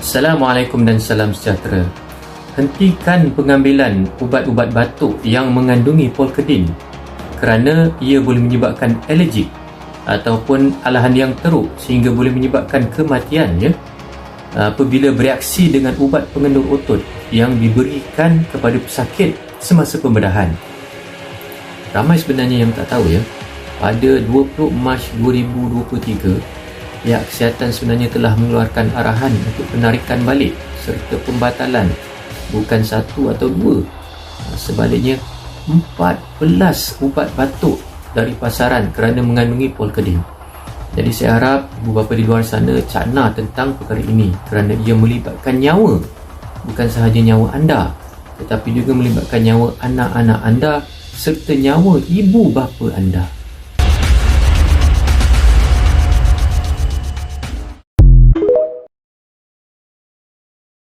Assalamualaikum dan salam sejahtera. Hentikan pengambilan ubat-ubat batuk yang mengandungi polkadin kerana ia boleh menyebabkan alergik ataupun alahan yang teruk sehingga boleh menyebabkan kematian apabila bereaksi dengan ubat pengendur otot yang diberikan kepada pesakit semasa pembedahan. Ramai sebenarnya yang tak tahu pada 20 Mac 2023 Pihak Kesihatan sebenarnya telah mengeluarkan arahan untuk penarikan balik serta pembatalan bukan satu atau dua, sebaliknya 14 ubat batuk dari pasaran kerana mengandungi polkadin. Jadi saya harap ibu bapa di luar sana cakna tentang perkara ini kerana ia melibatkan nyawa, bukan sahaja nyawa anda tetapi juga melibatkan nyawa anak-anak anda serta nyawa ibu bapa anda.